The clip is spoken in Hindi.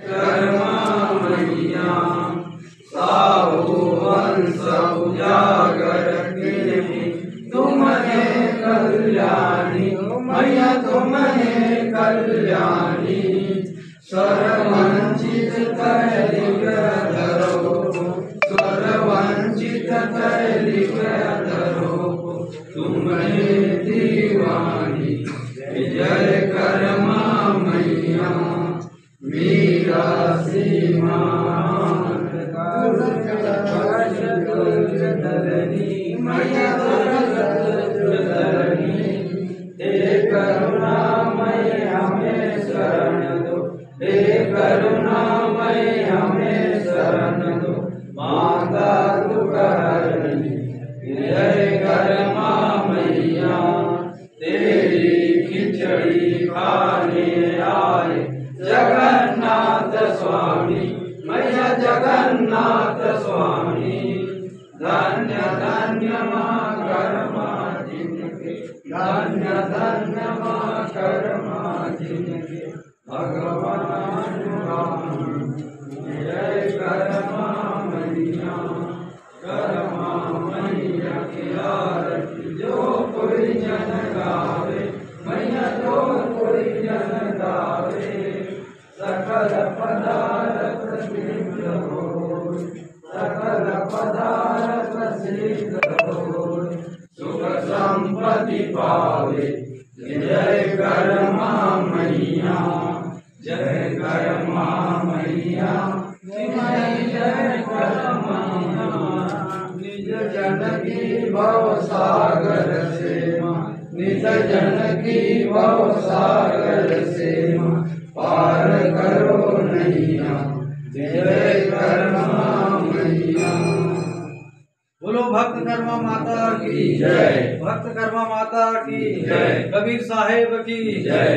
कर्मा मैया साहु वंश उजागर कीर्ति तुम्हें कल्याणी मैया तुम्हें कल्याणी सर्ववंचित कैलिक धरो सर्ववंचित कैलिक धरो तुम्हें दीवानी जय कर्मा मैया मीरा सीमा मैया हे करुणामय हमें शरण दो हे करुणामय हमें शरण दो माता दुख हरणी जय कर्मा मैया तेरी खिचड़ी खाने आए जगन्नाथ स्वामी मैया जगन्नाथ स्वामी धन्य धन्य माँ कर्मा जिनके धन्य धन्य माँ कर्मा जिनके भगवान राम जय कर्मा मैया की आरती जो कोई जन गावे मैया जो कोई जन गावे सकल पदार्थ सिद्ध हो सकल पदार्थ सिद्ध हो सुख संपत्ति पावे जय कर्मा मैया जय कर्मा मैया जय कर्मा निज जन की भव सागर से निज जन की भव सागर से पार करो नैया जय कर्मा मैया। बोलो भक्त कर्मा माता की जय भक्त कर्मा माता की जय कबीर साहेब की जय।